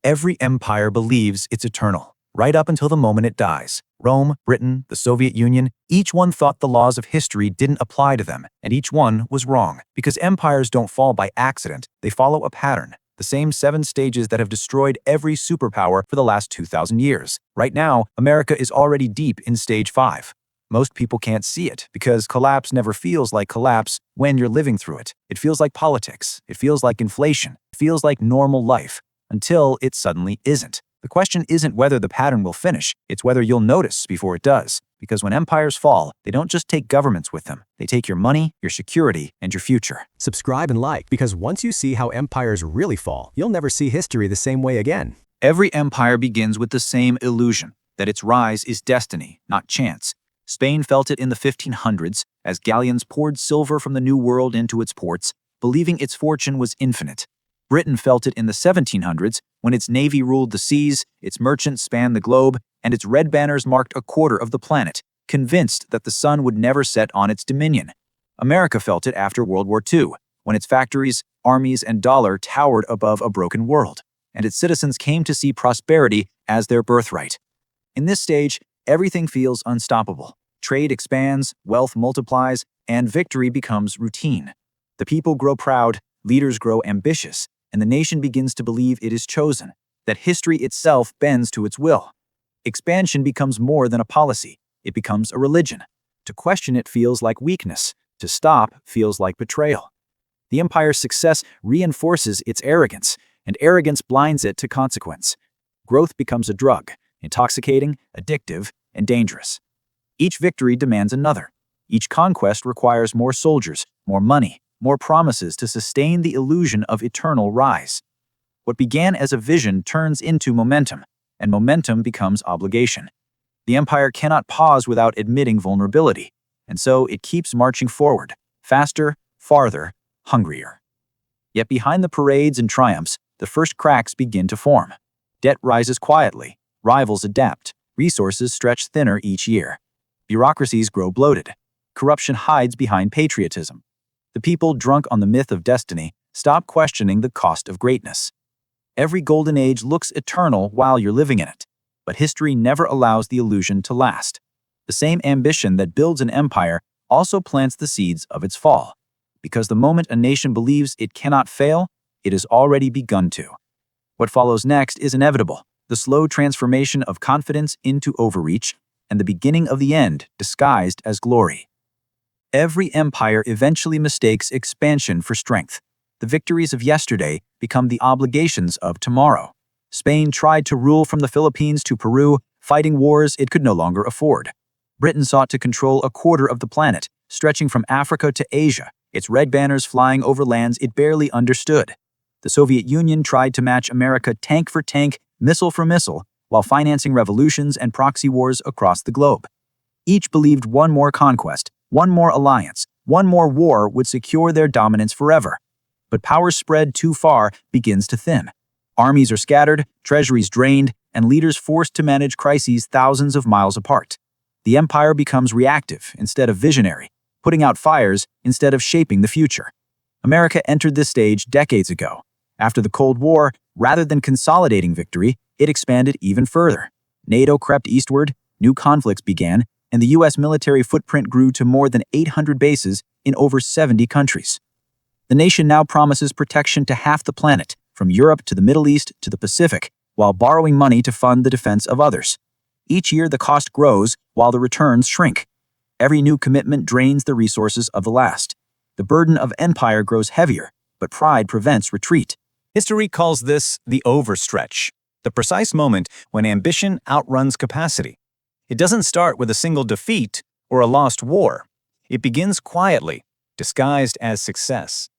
Every empire believes it's eternal, right up until the moment it dies. Rome, Britain, the Soviet Union, each one thought the laws of history didn't apply to them, and each one was wrong. Because empires don't fall by accident, they follow a pattern. The same 7 stages that have destroyed every superpower for the last 2,000 years. Right now, America is already deep in stage 5. Most people can't see it because collapse never feels like collapse when you're living through it. It feels like politics. It feels like inflation. It feels like normal life until it suddenly isn't. The question isn't whether the pattern will finish, it's whether you'll notice before it does. Because when empires fall, they don't just take governments with them. They take your money, your security, and your future. Subscribe and like, because once you see how empires really fall, you'll never see history the same way again. Every empire begins with the same illusion, that its rise is destiny, not chance. Spain felt it in the 1500s as galleons poured silver from the New World into its ports, believing its fortune was infinite. Britain felt it in the 1700s when its navy ruled the seas, its merchants spanned the globe, and its red banners marked a quarter of the planet, convinced that the sun would never set on its dominion. America felt it after World War II, when its factories, armies, and dollar towered above a broken world, and its citizens came to see prosperity as their birthright. In this stage, everything feels unstoppable. Trade expands, wealth multiplies, and victory becomes routine. The people grow proud, leaders grow ambitious, and the nation begins to believe it is chosen, that history itself bends to its will. Expansion becomes more than a policy. It becomes a religion. To question it feels like weakness. To stop feels like betrayal. The empire's success reinforces its arrogance, and arrogance blinds it to consequence. Growth becomes a drug, intoxicating, addictive, and dangerous. Each victory demands another. Each conquest requires more soldiers, more money, more promises to sustain the illusion of eternal rise. What began as a vision turns into momentum, and momentum becomes obligation. The empire cannot pause without admitting vulnerability, and so it keeps marching forward, faster, farther, hungrier. Yet behind the parades and triumphs, the first cracks begin to form. Debt rises quietly, rivals adapt, resources stretch thinner each year. Bureaucracies grow bloated. Corruption hides behind patriotism. The people, drunk on the myth of destiny, stop questioning the cost of greatness. Every golden age looks eternal while you're living in it, but history never allows the illusion to last. The same ambition that builds an empire also plants the seeds of its fall, because the moment a nation believes it cannot fail, it has already begun to. What follows next is inevitable, the slow transformation of confidence into overreach, and the beginning of the end disguised as glory. Every empire eventually mistakes expansion for strength. The victories of yesterday become the obligations of tomorrow. Spain tried to rule from the Philippines to Peru, fighting wars it could no longer afford. Britain sought to control a quarter of the planet, stretching from Africa to Asia, its red banners flying over lands it barely understood. The Soviet Union tried to match America tank for tank, missile for missile, while financing revolutions and proxy wars across the globe. Each believed one more conquest, one more alliance, one more war would secure their dominance forever. But power spread too far begins to thin. Armies are scattered, treasuries drained, and leaders forced to manage crises thousands of miles apart. The empire becomes reactive instead of visionary, putting out fires instead of shaping the future. America entered this stage decades ago. After the Cold War, rather than consolidating victory, it expanded even further. NATO crept eastward, new conflicts began, and the U.S. military footprint grew to more than 800 bases in over 70 countries. The nation now promises protection to half the planet, from Europe to the Middle East to the Pacific, while borrowing money to fund the defense of others. Each year the cost grows while the returns shrink. Every new commitment drains the resources of the last. The burden of empire grows heavier, but pride prevents retreat. History calls this the overstretch, the precise moment when ambition outruns capacity. It doesn't start with a single defeat or a lost war. It begins quietly, disguised as success.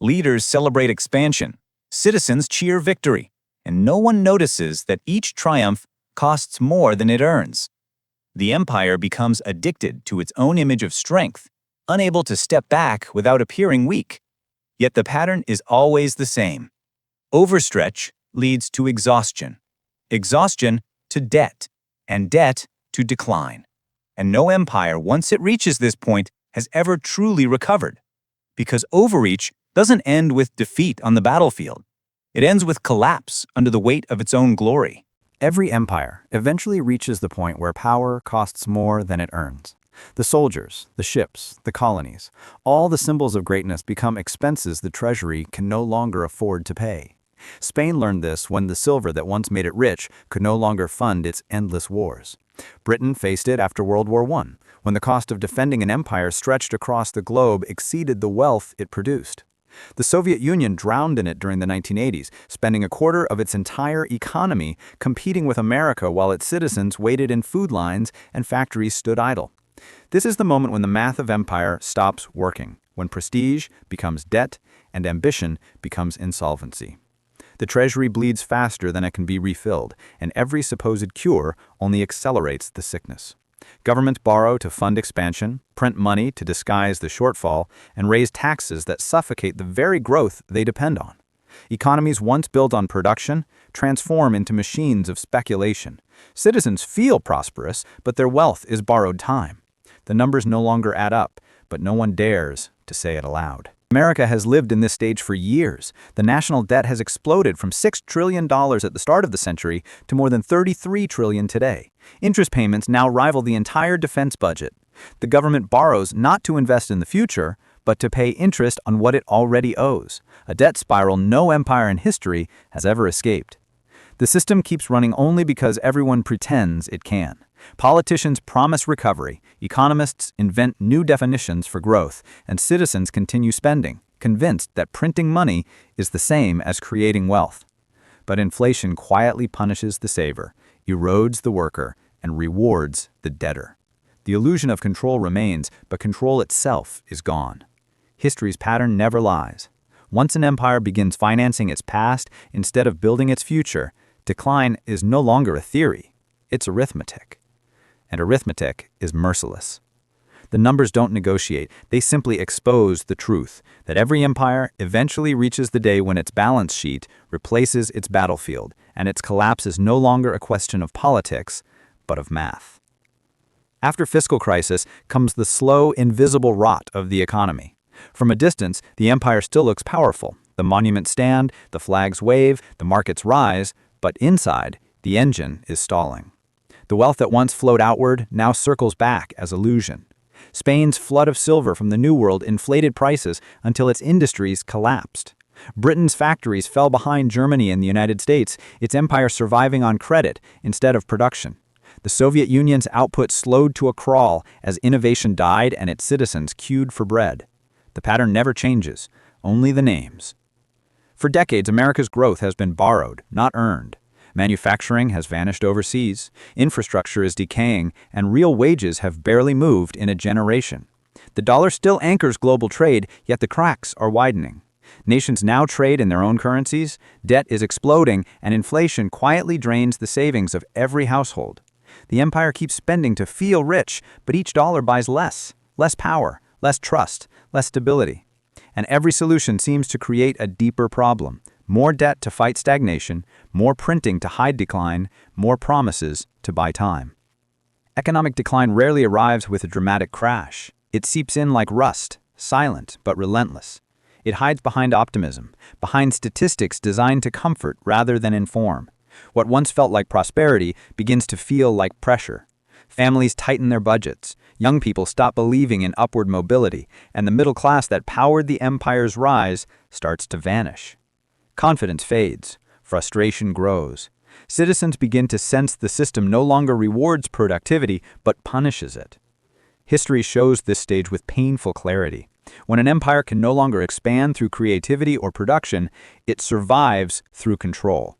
Leaders celebrate expansion, citizens cheer victory, and no one notices that each triumph costs more than it earns. The empire becomes addicted to its own image of strength, unable to step back without appearing weak. Yet the pattern is always the same. Overstretch leads to exhaustion, exhaustion to debt, and debt to decline. And no empire, once it reaches this point, has ever truly recovered. Because overreach doesn't end with defeat on the battlefield. It ends with collapse under the weight of its own glory. Every empire eventually reaches the point where power costs more than it earns. The soldiers, the ships, the colonies, all the symbols of greatness become expenses the treasury can no longer afford to pay. Spain learned this when the silver that once made it rich could no longer fund its endless wars. Britain faced it after World War I, when the cost of defending an empire stretched across the globe exceeded the wealth it produced. The Soviet Union drowned in it during the 1980s, spending a quarter of its entire economy competing with America while its citizens waited in food lines and factories stood idle. This is the moment when the math of empire stops working, when prestige becomes debt and ambition becomes insolvency. The treasury bleeds faster than it can be refilled, and every supposed cure only accelerates the sickness. Governments borrow to fund expansion, print money to disguise the shortfall, and raise taxes that suffocate the very growth they depend on. Economies once built on production transform into machines of speculation. Citizens feel prosperous, but their wealth is borrowed time. The numbers no longer add up, but no one dares to say it aloud. America has lived in this stage for years. The national debt has exploded from $6 trillion at the start of the century to more than $33 trillion today. Interest payments now rival the entire defense budget. The government borrows not to invest in the future, but to pay interest on what it already owes, a debt spiral no empire in history has ever escaped. The system keeps running only because everyone pretends it can. Politicians promise recovery, economists invent new definitions for growth, and citizens continue spending, convinced that printing money is the same as creating wealth. But inflation quietly punishes the saver, erodes the worker, and rewards the debtor. The illusion of control remains, but control itself is gone. History's pattern never lies. Once an empire begins financing its past instead of building its future, decline is no longer a theory, it's arithmetic. And arithmetic is merciless. The numbers don't negotiate, they simply expose the truth that every empire eventually reaches the day when its balance sheet replaces its battlefield, and its collapse is no longer a question of politics, but of math. After fiscal crisis comes the slow, invisible rot of the economy. From a distance, the empire still looks powerful. The monuments stand, the flags wave, the markets rise, but inside, the engine is stalling. The wealth that once flowed outward now circles back as illusion. Spain's flood of silver from the New World inflated prices until its industries collapsed. Britain's factories fell behind Germany and the United States, its empire surviving on credit instead of production. The Soviet Union's output slowed to a crawl as innovation died and its citizens queued for bread. The pattern never changes, only the names. For decades, America's growth has been borrowed, not earned. Manufacturing has vanished overseas, infrastructure is decaying, and real wages have barely moved in a generation. The dollar still anchors global trade, yet the cracks are widening. Nations now trade in their own currencies, debt is exploding, and inflation quietly drains the savings of every household. The empire keeps spending to feel rich, but each dollar buys less power, less trust, less stability. And every solution seems to create a deeper problem. More debt to fight stagnation, more printing to hide decline, more promises to buy time. Economic decline rarely arrives with a dramatic crash. It seeps in like rust, silent but relentless. It hides behind optimism, behind statistics designed to comfort rather than inform. What once felt like prosperity begins to feel like pressure. Families tighten their budgets, young people stop believing in upward mobility, and the middle class that powered the empire's rise starts to vanish. Confidence fades, frustration grows. Citizens begin to sense the system no longer rewards productivity, but punishes it. History shows this stage with painful clarity. When an empire can no longer expand through creativity or production, it survives through control.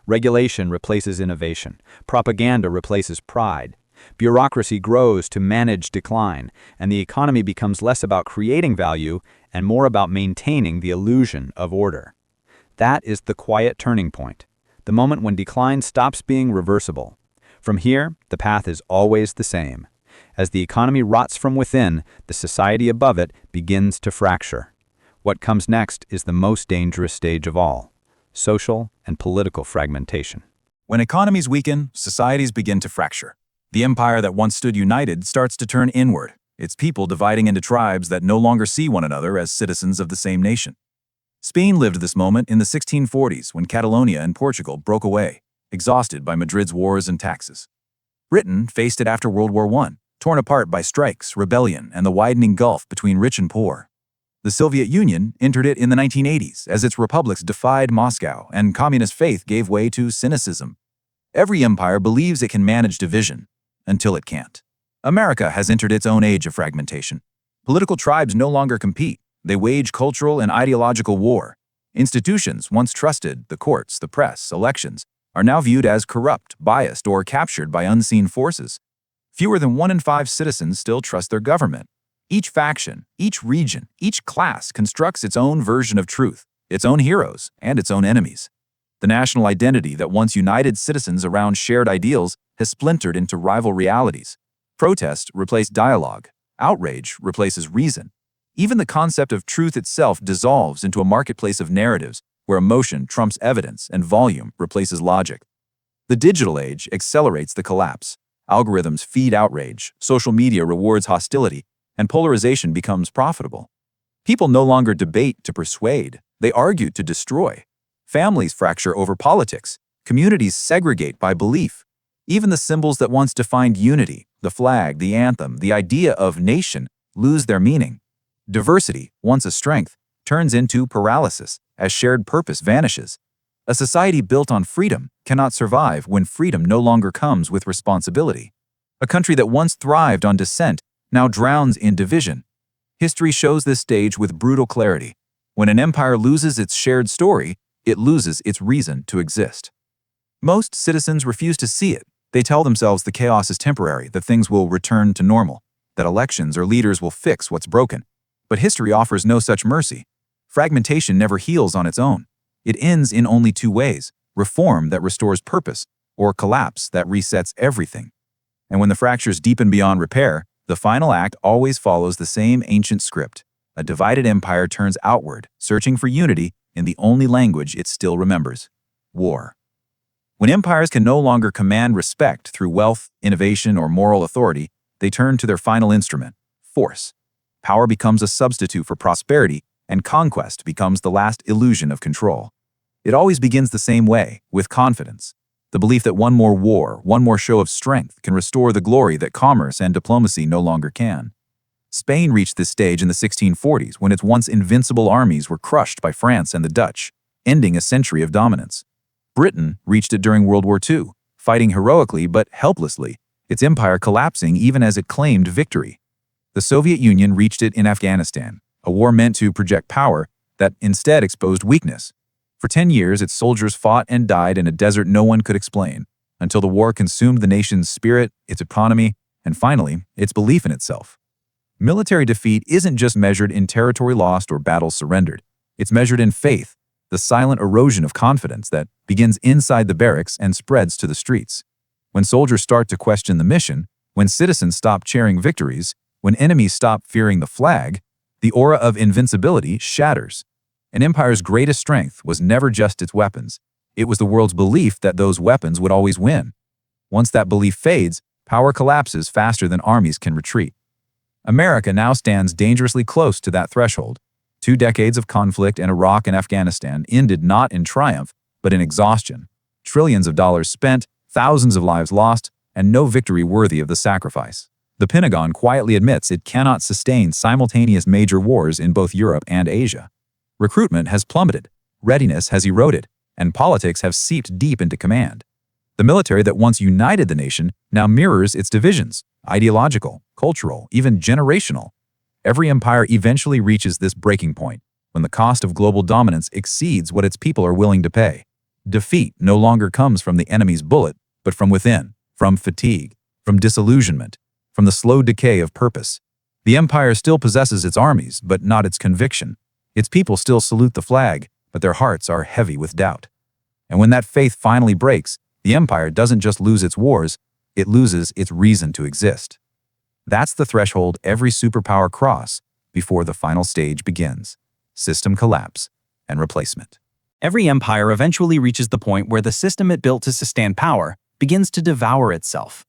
Regulation replaces innovation. Propaganda replaces pride. Bureaucracy grows to manage decline, and the economy becomes less about creating value and more about maintaining the illusion of order. That is the quiet turning point, the moment when decline stops being reversible. From here, the path is always the same. As the economy rots from within, the society above it begins to fracture. What comes next is the most dangerous stage of all: social and political fragmentation. When economies weaken, societies begin to fracture. The empire that once stood united starts to turn inward, its people dividing into tribes that no longer see one another as citizens of the same nation. Spain lived this moment in the 1640s when Catalonia and Portugal broke away, exhausted by Madrid's wars and taxes. Britain faced it after World War I, torn apart by strikes, rebellion, and the widening gulf between rich and poor. The Soviet Union entered it in the 1980s as its republics defied Moscow and communist faith gave way to cynicism. Every empire believes it can manage division, until it can't. America has entered its own age of fragmentation. Political tribes no longer compete. They wage cultural and ideological war. Institutions once trusted, the courts, the press, elections, are now viewed as corrupt, biased, or captured by unseen forces. Fewer than 1 in 5 citizens still trust their government. Each faction, each region, each class constructs its own version of truth, its own heroes, and its own enemies. The national identity that once united citizens around shared ideals has splintered into rival realities. Protest replaced dialogue. Outrage replaces reason. Even the concept of truth itself dissolves into a marketplace of narratives where emotion trumps evidence and volume replaces logic. The digital age accelerates the collapse. Algorithms feed outrage, social media rewards hostility, and polarization becomes profitable. People no longer debate to persuade, they argue to destroy. Families fracture over politics, communities segregate by belief. Even the symbols that once defined unity, the flag, the anthem, the idea of nation, lose their meaning. Diversity, once a strength, turns into paralysis as shared purpose vanishes. A society built on freedom cannot survive when freedom no longer comes with responsibility. A country that once thrived on dissent now drowns in division. History shows this stage with brutal clarity. When an empire loses its shared story, it loses its reason to exist. Most citizens refuse to see it. They tell themselves the chaos is temporary, that things will return to normal, that elections or leaders will fix what's broken. But history offers no such mercy. Fragmentation never heals on its own. It ends in only 2 ways: reform that restores purpose, or collapse that resets everything. And when the fractures deepen beyond repair, the final act always follows the same ancient script. A divided empire turns outward, searching for unity in the only language it still remembers: war. When empires can no longer command respect through wealth, innovation, or moral authority, they turn to their final instrument: force. Power becomes a substitute for prosperity, and conquest becomes the last illusion of control. It always begins the same way, with confidence. The belief that one more war, one more show of strength can restore the glory that commerce and diplomacy no longer can. Spain reached this stage in the 1640s when its once invincible armies were crushed by France and the Dutch, ending a century of dominance. Britain reached it during World War II, fighting heroically but helplessly, its empire collapsing even as it claimed victory. The Soviet Union reached it in Afghanistan, a war meant to project power that instead exposed weakness. For 10 years, its soldiers fought and died in a desert no one could explain, until the war consumed the nation's spirit, its economy, and finally, its belief in itself. Military defeat isn't just measured in territory lost or battles surrendered. It's measured in faith, the silent erosion of confidence that begins inside the barracks and spreads to the streets. When soldiers start to question the mission, when citizens stop cheering victories, when enemies stop fearing the flag, the aura of invincibility shatters. An empire's greatest strength was never just its weapons. It was the world's belief that those weapons would always win. Once that belief fades, power collapses faster than armies can retreat. America now stands dangerously close to that threshold. 2 decades of conflict in Iraq and Afghanistan ended not in triumph, but in exhaustion. Trillions of dollars spent, thousands of lives lost, and no victory worthy of the sacrifice. The Pentagon quietly admits it cannot sustain simultaneous major wars in both Europe and Asia. Recruitment has plummeted, readiness has eroded, and politics have seeped deep into command. The military that once united the nation now mirrors its divisions: ideological, cultural, even generational. Every empire eventually reaches this breaking point, when the cost of global dominance exceeds what its people are willing to pay. Defeat no longer comes from the enemy's bullet, but from within, from fatigue, from disillusionment, from the slow decay of purpose. The empire still possesses its armies, but not its conviction. Its people still salute the flag, but their hearts are heavy with doubt. And when that faith finally breaks, the empire doesn't just lose its wars, it loses its reason to exist. That's the threshold every superpower cross before the final stage begins: system collapse and replacement. Every empire eventually reaches the point where the system it built to sustain power begins to devour itself.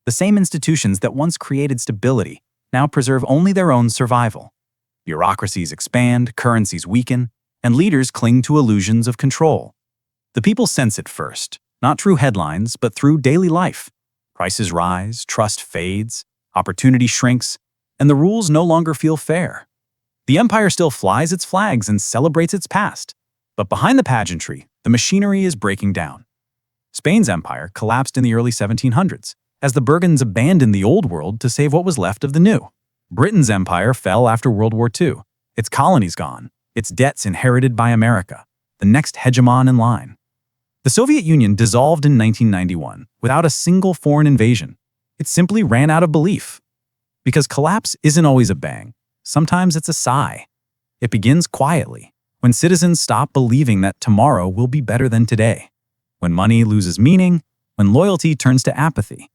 The same institutions that once created stability now preserve only their own survival. Bureaucracies expand, currencies weaken, and leaders cling to illusions of control. The people sense it first, not through headlines, but through daily life. Prices rise, trust fades, opportunity shrinks, and the rules no longer feel fair. The empire still flies its flags and celebrates its past, but behind the pageantry, the machinery is breaking down. Spain's empire collapsed in the early 1700s, as the Bourbons abandoned the old world to save what was left of the new. Britain's empire fell after World War II, its colonies gone, its debts inherited by America, the next hegemon in line. The Soviet Union dissolved in 1991 without a single foreign invasion. It simply ran out of belief. Because collapse isn't always a bang. Sometimes it's a sigh. It begins quietly, when citizens stop believing that tomorrow will be better than today, when money loses meaning, when loyalty turns to apathy.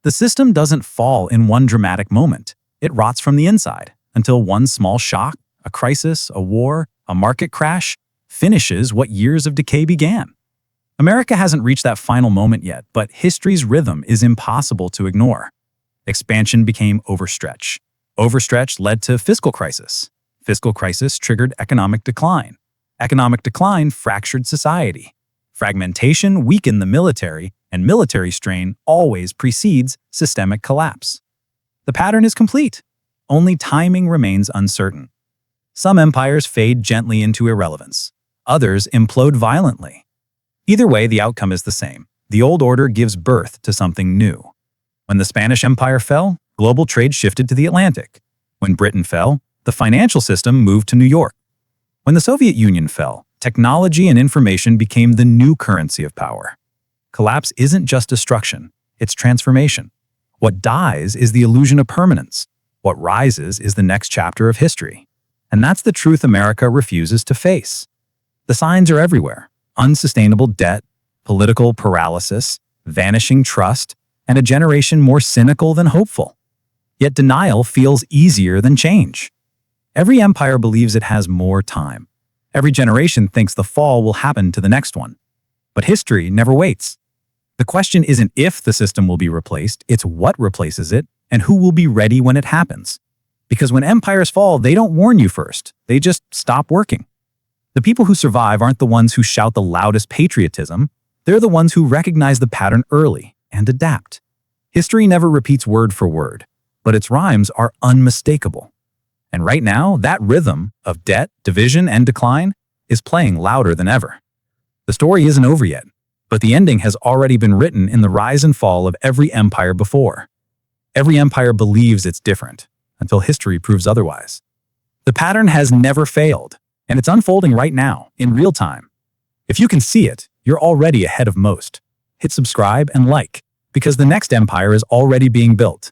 The system doesn't fall in one dramatic moment. It rots from the inside until one small shock, a crisis, a war, a market crash, finishes what years of decay began. America hasn't reached that final moment yet, but history's rhythm is impossible to ignore. Expansion became overstretch. Overstretch led to fiscal crisis. Fiscal crisis triggered economic decline. Economic decline fractured society. Fragmentation weakened the military, and military strain always precedes systemic collapse. The pattern is complete. Only timing remains uncertain. Some empires fade gently into irrelevance. Others implode violently. Either way, the outcome is the same. The old order gives birth to something new. When the Spanish Empire fell, global trade shifted to the Atlantic. When Britain fell, the financial system moved to New York. When the Soviet Union fell, technology and information became the new currency of power. Collapse isn't just destruction, it's transformation. What dies is the illusion of permanence. What rises is the next chapter of history. And that's the truth America refuses to face. The signs are everywhere. Unsustainable debt, political paralysis, vanishing trust, and a generation more cynical than hopeful. Yet denial feels easier than change. Every empire believes it has more time. Every generation thinks the fall will happen to the next one. But history never waits. The question isn't if the system will be replaced, it's what replaces it and who will be ready when it happens. Because when empires fall, they don't warn you first. They just stop working. The people who survive aren't the ones who shout the loudest patriotism. They're the ones who recognize the pattern early and adapt. History never repeats word for word, but its rhymes are unmistakable. And right now, that rhythm of debt, division, and decline is playing louder than ever. The story isn't over yet, but the ending has already been written in the rise and fall of every empire before. Every empire believes it's different, until history proves otherwise. The pattern has never failed, and it's unfolding right now, in real time. If you can see it, you're already ahead of most. Hit subscribe and like, because the next empire is already being built.